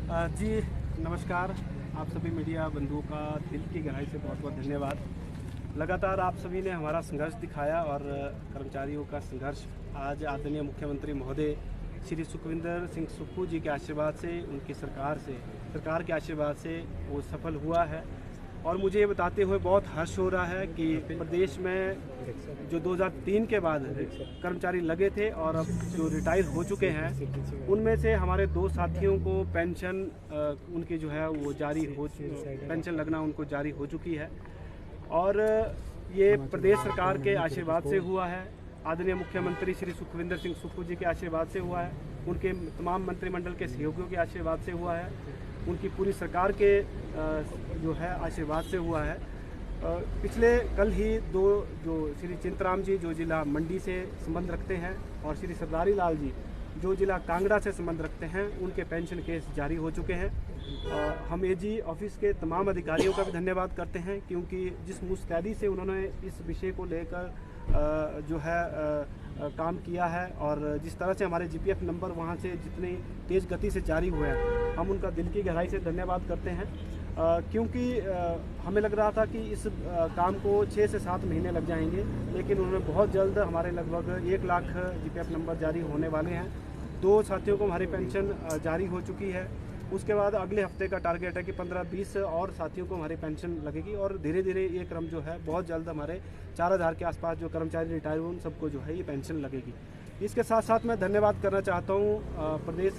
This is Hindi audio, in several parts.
जी नमस्कार। आप सभी मीडिया बंधुओं का दिल की गहराई से बहुत बहुत धन्यवाद। लगातार आप सभी ने हमारा संघर्ष दिखाया और कर्मचारियों का संघर्ष आज आदरणीय मुख्यमंत्री महोदय श्री सुखविंदर सिंह सुक्खू जी के आशीर्वाद से, उनकी सरकार के आशीर्वाद से वो सफल हुआ है। और मुझे ये बताते हुए बहुत हर्ष हो रहा है कि प्रदेश में जो 2003 के बाद कर्मचारी लगे थे और अब जो रिटायर हो चुके हैं, उनमें से हमारे 2 साथियों को पेंशन उनकी जो है वो पेंशन लगना उनको जारी हो चुकी है। और ये प्रदेश सरकार के आशीर्वाद से हुआ है, आदरणीय मुख्यमंत्री श्री सुखविंदर सिंह सुक्खू जी के आशीर्वाद से हुआ है, उनके तमाम मंत्रिमंडल के सहयोगियों के आशीर्वाद से हुआ है, उनकी पूरी सरकार के जो है आशीर्वाद से हुआ है। पिछले कल ही जो श्री चिंतराम जी जो जिला मंडी से संबंध रखते हैं और श्री सरदारी लाल जी जो जिला कांगड़ा से संबंध रखते हैं, उनके पेंशन केस जारी हो चुके हैं। हम एजी ऑफिस के तमाम अधिकारियों का भी धन्यवाद करते हैं, क्योंकि जिस मुस्तैदी से उन्होंने इस विषय को लेकर जो है काम किया है और जिस तरह से हमारे जीपीएफ नंबर वहाँ से जितनी तेज़ गति से जारी हुए हैं, हम उनका दिल की गहराई से धन्यवाद करते हैं। क्योंकि हमें लग रहा था कि इस काम को 6 से 7 महीने लग जाएंगे, लेकिन उन्होंने बहुत जल्द हमारे लगभग 1 लाख जीपीएफ नंबर जारी होने वाले हैं। 2 साथियों को हमारी पेंशन जारी हो चुकी है। उसके बाद अगले हफ्ते का टारगेट है कि 15-20 और साथियों को हमारी पेंशन लगेगी और धीरे धीरे ये क्रम जो है बहुत जल्द हमारे 4000 के आसपास जो कर्मचारी रिटायर हुए उन सबको जो है ये पेंशन लगेगी। इसके साथ साथ मैं धन्यवाद करना चाहता हूँ प्रदेश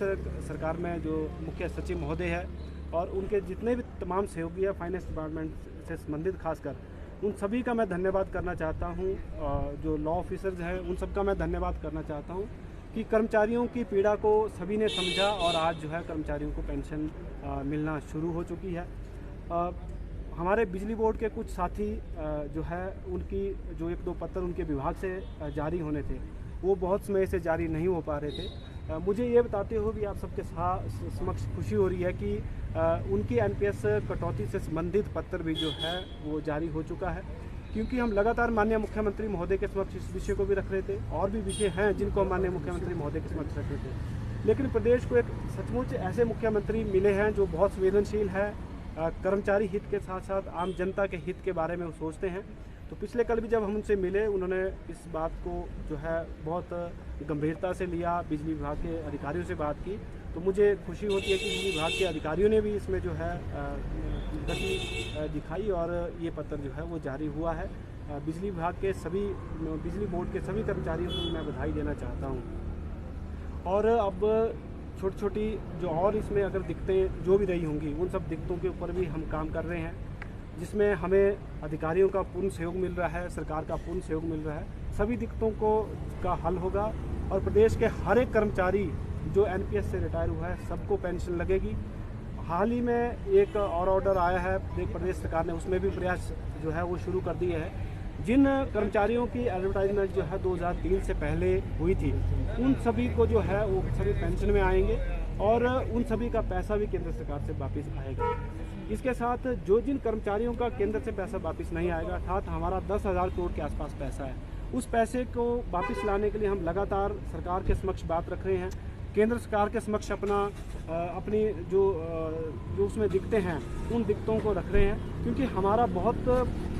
सरकार में जो मुख्य सचिव महोदय है और उनके जितने भी तमाम सहयोगी है फाइनेंस डिपार्टमेंट से संबंधित, खासकर उन सभी का मैं धन्यवाद करना चाहता हूँ। जो लॉ ऑफिसर्स हैं उन सब का मैं धन्यवाद करना चाहता हूँ कि कर्मचारियों की पीड़ा को सभी ने समझा और आज जो है कर्मचारियों को पेंशन मिलना शुरू हो चुकी है। हमारे बिजली बोर्ड के कुछ साथी जो है उनकी जो 1-2 पत्र उनके विभाग से जारी होने थे, वो बहुत समय से जारी नहीं हो पा रहे थे। मुझे ये बताते हुए भी आप सबके समक्ष खुशी हो रही है कि उनकी एनपीएस कटौती से संबंधित पत्र भी जो है वो जारी हो चुका है, क्योंकि हम लगातार माननीय मुख्यमंत्री महोदय के समक्ष इस विषय को भी रख रहे थे और भी विषय हैं जिनको हम माननीय मुख्यमंत्री महोदय के समक्ष रख रहे थे। लेकिन प्रदेश को एक सचमुच ऐसे मुख्यमंत्री मिले हैं जो बहुत संवेदनशील है, कर्मचारी हित के साथ साथ आम जनता के हित के बारे में वो सोचते हैं। तो पिछले कल भी जब हम उनसे मिले, उन्होंने इस बात को जो है बहुत गंभीरता से लिया, बिजली विभाग के अधिकारियों से बात की। तो मुझे खुशी होती है कि बिजली विभाग के अधिकारियों ने भी इसमें जो है गति दिखाई और ये पत्र जो है वो जारी हुआ है। बिजली विभाग के बिजली बोर्ड के सभी कर्मचारियों को मैं बधाई देना चाहता हूँ। और अब छोटी छोटी जो और इसमें अगर दिक्कतें जो भी रही होंगी, उन सब दिक्कतों के ऊपर भी हम काम कर रहे हैं, जिसमें हमें अधिकारियों का पूर्ण सहयोग मिल रहा है, सरकार का पूर्ण सहयोग मिल रहा है। सभी दिक्कतों का हल होगा और प्रदेश के हर एक कर्मचारी जो एनपीएस से रिटायर हुआ है सबको पेंशन लगेगी। हाल ही में एक और ऑर्डर आया है प्रदेश सरकार ने, उसमें भी प्रयास जो है वो शुरू कर दिए हैं। जिन कर्मचारियों की एडवर्टाइजमेंट जो है 2003 से पहले हुई थी, उन सभी को जो है वो सभी पेंशन में आएंगे और उन सभी का पैसा भी केंद्र सरकार से वापस आएगा। इसके साथ जिन कर्मचारियों का केंद्र से पैसा वापस नहीं आएगा, अर्थात हमारा 10,000 करोड़ के आसपास पैसा है, उस पैसे को वापस लाने के लिए हम लगातार सरकार के समक्ष बात रख रहे हैं। केंद्र सरकार के समक्ष अपनी जो उसमें दिक्कतें हैं उन दिक्कतों को रख रहे हैं, क्योंकि हमारा बहुत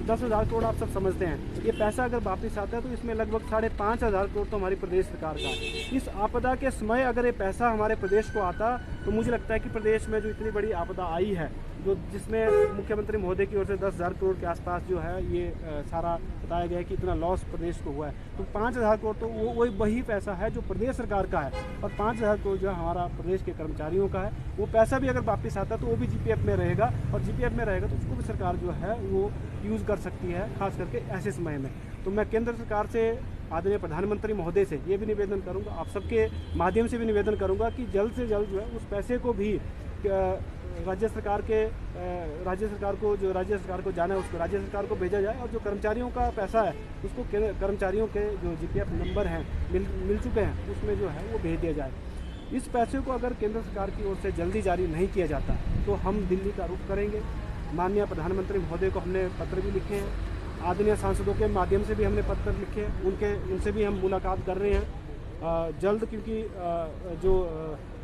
10,000 करोड़ आप सब समझते हैं, ये पैसा अगर वापस आता है तो इसमें लगभग 5,500 करोड़ तो हमारी प्रदेश सरकार का है। इस आपदा के समय अगर ये पैसा हमारे प्रदेश को आता तो मुझे लगता है कि प्रदेश में जो इतनी बड़ी आपदा आई है, जिसमें मुख्यमंत्री महोदय की ओर से 10,000 करोड़ के आसपास जो है ये सारा बताया गया है कि इतना लॉस प्रदेश को हुआ है, तो 5,000 करोड़ तो वही पैसा है जो प्रदेश सरकार का है और 5,000 करोड़ जो है हमारा प्रदेश के कर्मचारियों का है। वो पैसा भी अगर वापस आता तो वो भी जीपीएफ में रहेगा और जीपीएफ में रहेगा तो उसको भी सरकार जो है वो यूज़ कर सकती है, खास करके ऐसे समय में। तो मैं केंद्र सरकार से, आदरणीय प्रधानमंत्री महोदय से ये भी निवेदन करूंगा, आप सबके माध्यम से भी निवेदन करूंगा कि जल्द से जल्द जो है उस पैसे को भी राज्य सरकार को जाना है उसको राज्य सरकार को भेजा जाए और जो कर्मचारियों का पैसा है उसको कर्मचारियों के जो जीपीएफ नंबर हैं मिल चुके हैं उसमें जो है वो भेज दिया जाए। इस पैसे को अगर केंद्र सरकार की ओर से जल्दी जारी नहीं किया जाता तो हम दिल्ली का रुख करेंगे। माननीय प्रधानमंत्री महोदय को हमने पत्र भी लिखे हैं, आदरणीय सांसदों के माध्यम से भी हमने पत्र लिखे हैं, उनसे भी हम मुलाकात कर रहे हैं जल्द, क्योंकि जो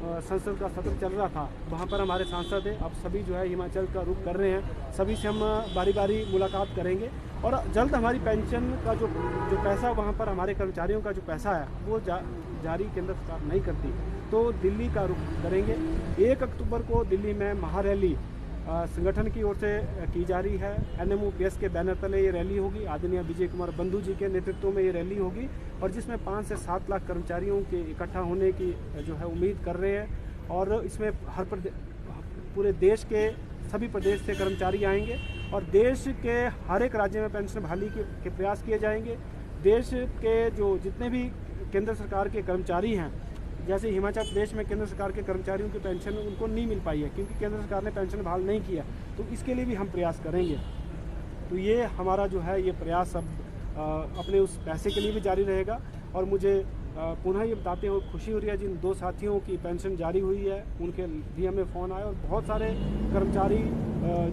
संसद का सत्र चल रहा था वहाँ पर हमारे सांसद हैं, अब सभी जो है हिमाचल का रुख कर रहे हैं, सभी से हम बारी बारी मुलाकात करेंगे और जल्द हमारी पेंशन का जो पैसा वहाँ पर हमारे कर्मचारियों का जो पैसा है वो जारी केंद्र सरकार नहीं करती, तो दिल्ली का रुख करेंगे। 1 अक्टूबर को दिल्ली में महारैली संगठन की ओर से की जा रही है। NMOPS के बैनर तले ये रैली होगी। आदरणीय विजय कुमार बंधु जी के नेतृत्व में ये रैली होगी और जिसमें 5 से 7 लाख कर्मचारियों के इकट्ठा होने की जो है उम्मीद कर रहे हैं और इसमें पूरे देश के सभी प्रदेश से कर्मचारी आएंगे और देश के हर एक राज्य में पेंशन बहाली के प्रयास किए जाएंगे। देश के जो जितने भी केंद्र सरकार के कर्मचारी हैं, जैसे हिमाचल प्रदेश में केंद्र सरकार के कर्मचारियों की पेंशन उनको नहीं मिल पाई है क्योंकि केंद्र सरकार ने पेंशन बहाल नहीं किया, तो इसके लिए भी हम प्रयास करेंगे। तो ये हमारा जो है ये प्रयास अब अपने उस पैसे के लिए भी जारी रहेगा और मुझे पुनः ये बताते हुए खुशी हो रही है जिन 2 साथियों की पेंशन जारी हुई है उनके भी हमें फ़ोन आए और बहुत सारे कर्मचारी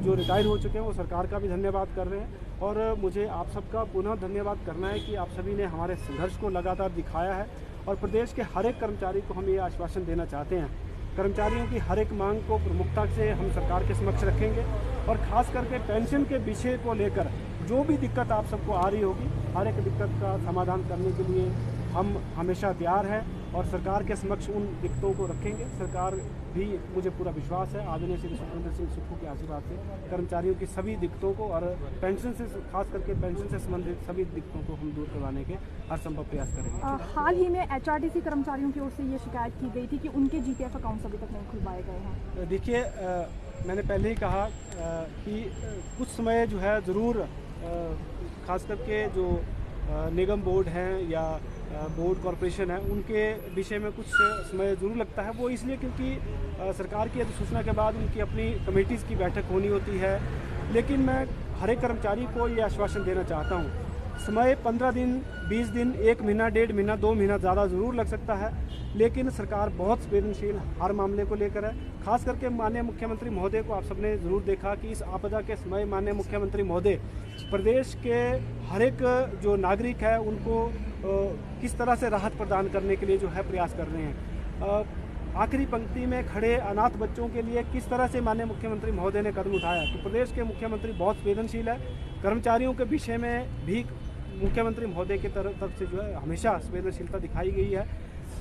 जो रिटायर हो चुके हैं वो सरकार का भी धन्यवाद कर रहे हैं और मुझे आप सबका पुनः धन्यवाद करना है कि आप सभी ने हमारे संघर्ष को लगातार दिखाया है और प्रदेश के हर एक कर्मचारी को हम ये आश्वासन देना चाहते हैं। कर्मचारियों की हर एक मांग को प्रमुखता से हम सरकार के समक्ष रखेंगे और ख़ास करके पेंशन के विषय को लेकर जो भी दिक्कत आप सबको आ रही होगी, हर एक दिक्कत का समाधान करने के लिए हम हमेशा तैयार हैं और सरकार के समक्ष उन दिक्कतों को रखेंगे। सरकार भी, मुझे पूरा विश्वास है, आदरणीय श्री सुखविंदर सिंह सुक्खू के आशीर्वाद से कर्मचारियों की सभी दिक्कतों को और पेंशन से खास करके पेंशन से संबंधित सभी दिक्कतों को हम दूर करवाने के हर संभव प्रयास करेंगे। हाल ही में HRTC कर्मचारियों की ओर से ये शिकायत की गई थी कि उनके GPF अकाउंट्स अभी तक नहीं खुलवाए गए हैं। देखिए, मैंने पहले ही कहा कि कुछ समय जो है ज़रूर खास करके जो निगम बोर्ड हैं या बोर्ड कॉरपोरेशन है उनके विषय में कुछ समय ज़रूर लगता है। वो इसलिए क्योंकि सरकार की अधिसूचना के बाद उनकी अपनी कमेटीज़ की बैठक होनी होती है, लेकिन मैं हर एक कर्मचारी को ये आश्वासन देना चाहता हूँ, समय 15 दिन, 20 दिन, 1 महीना, 1.5 महीना, 2 महीना ज़्यादा ज़रूर लग सकता है, लेकिन सरकार बहुत संवेदनशील हर मामले को लेकर है। खास करके माननीय मुख्यमंत्री महोदय को आप सबने ज़रूर देखा कि इस आपदा के समय माननीय मुख्यमंत्री महोदय प्रदेश के हर एक जो नागरिक है उनको किस तरह से राहत प्रदान करने के लिए जो है प्रयास कर रहे हैं। आखिरी पंक्ति में खड़े अनाथ बच्चों के लिए किस तरह से माननीय मुख्यमंत्री महोदय ने कदम उठाया, तो प्रदेश के मुख्यमंत्री बहुत संवेदनशील है। कर्मचारियों के विषय में भी मुख्यमंत्री महोदय की तरफ से जो है हमेशा संवेदनशीलता दिखाई गई है।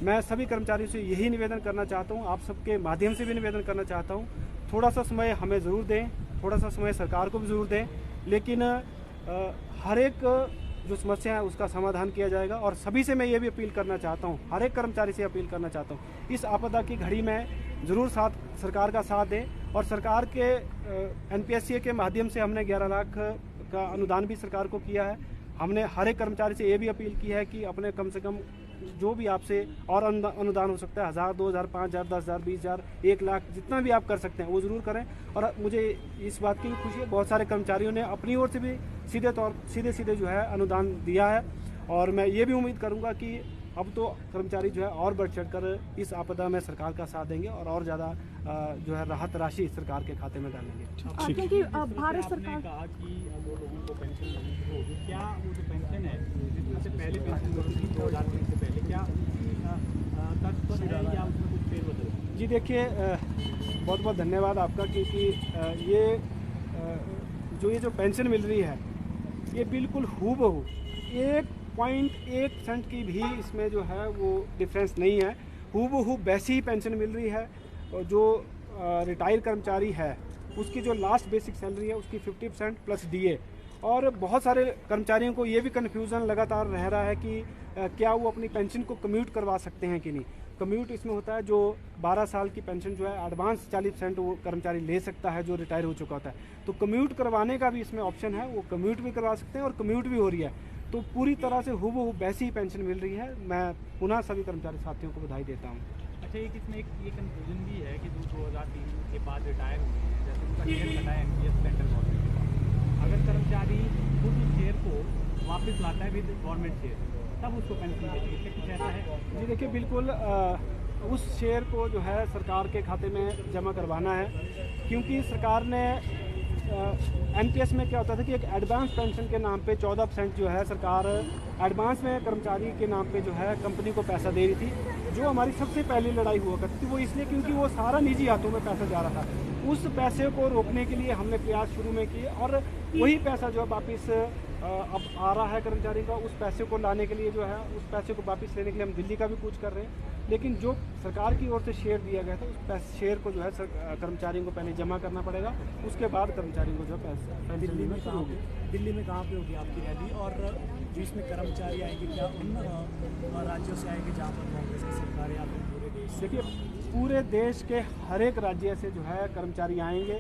मैं सभी कर्मचारियों से यही निवेदन करना चाहता हूँ, आप सबके माध्यम से भी निवेदन करना चाहता हूँ, थोड़ा सा समय हमें ज़रूर दें, थोड़ा सा समय सरकार को भी ज़रूर दें, लेकिन हर एक जो समस्या है उसका समाधान किया जाएगा। और सभी से मैं ये भी अपील करना चाहता हूँ, हर एक कर्मचारी से अपील करना चाहता हूँ, इस आपदा की घड़ी में ज़रूर सरकार का साथ दें। और सरकार के NPSCA के माध्यम से हमने 11 लाख का अनुदान भी सरकार को किया है। हमने हर एक कर्मचारी से ये भी अपील की है कि अपने कम से कम जो भी आपसे और अनुदान हो सकता है 1000, 2000, 5000, 10,000, 20,000, 1 लाख, जितना भी आप कर सकते हैं वो ज़रूर करें। और मुझे इस बात की भी खुशी है, बहुत सारे कर्मचारियों ने अपनी ओर से भी सीधे जो है अनुदान दिया है और मैं ये भी उम्मीद करूँगा कि अब तो कर्मचारी जो है और बढ़ चढ़कर इस आपदा में सरकार का साथ देंगे और ज़्यादा जो है राहत राशि सरकार के खाते में डालेंगे। क्योंकि भारत सरकार कहा कि वो लोगों को पेंशन मिलनी शुरू होगी, क्या वो जो पेंशन है जिससे पहले पेंशन मिलती थी 2003 से पहले, क्या तर्ज पर है या उसमें कुछ फेरबदल? जी देखिए, बहुत बहुत धन्यवाद आपका, क्योंकि ये जो पेंशन मिल रही है ये बिल्कुल हूबहू 1.1 सेंट की भी इसमें जो है वो डिफरेंस नहीं है, हूबहू वैसी ही पेंशन मिल रही है। जो रिटायर कर्मचारी है उसकी जो लास्ट बेसिक सैलरी है उसकी 50% प्लस DA। और बहुत सारे कर्मचारियों को ये भी कन्फ्यूज़न लगातार रह रहा है कि क्या वो अपनी पेंशन को कम्यूट करवा सकते हैं कि नहीं। कम्यूट इसमें होता है जो 12 साल की पेंशन जो है एडवांस 40% वो कर्मचारी ले सकता है जो रिटायर हो चुका होता है, तो कम्यूट करवाने का भी इसमें ऑप्शन है, वो कम्यूट भी करवा सकते हैं और कम्यूट भी हो रही है। तो पूरी तरह से हूबहू वैसी ही पेंशन मिल रही है। मैं पुनः सभी कर्मचारी साथियों को बधाई देता हूँ। अच्छा, एक इसमें ये कंफ्यूजन भी है कि 2003 के बाद रिटायर हुए हैं, जैसे उनका शेयर कटा है NPS सेंट्रल गवर्नमेंट के पास, अगर कर्मचारी खुद उस शेयर को वापस लाता है विद गवर्नमेंट शेयर, तब उसको पेंशन देती है, कुछ ऐसा है? जी देखिए, बिल्कुल उस शेयर को जो है सरकार के खाते में जमा करवाना है, क्योंकि सरकार ने एनपीएस में क्या होता था कि एक एडवांस पेंशन के नाम पे 14% जो है सरकार एडवांस में कर्मचारी के नाम पे जो है कंपनी को पैसा दे रही थी। जो हमारी सबसे पहली लड़ाई हुआ करती थी वो इसलिए क्योंकि वो सारा निजी हाथों में पैसा जा रहा था। उस पैसे को रोकने के लिए हमने प्रयास शुरू में किए और वही पैसा जो है वापस अब आ रहा है कर्मचारी का, उस पैसे को लाने के लिए जो है उस पैसे को वापस लेने के लिए हम दिल्ली का भी कूच कर रहे हैं। लेकिन जो सरकार की ओर से शेयर दिया गया था उस शेयर को जो है कर्मचारियों को पहले जमा करना पड़ेगा, उसके बाद कर्मचारियों को जो है पैसा दिल्ली में कहाँ पे होगी आपकी रैली और जो इसमें कर्मचारी आएंगे क्या उन राज्यों से आएंगे जहाँ पर कांग्रेस की सरकार है या फिर पूरे देश से? देखिए पूरे देश के हर एक राज्य से जो है कर्मचारी आएंगे।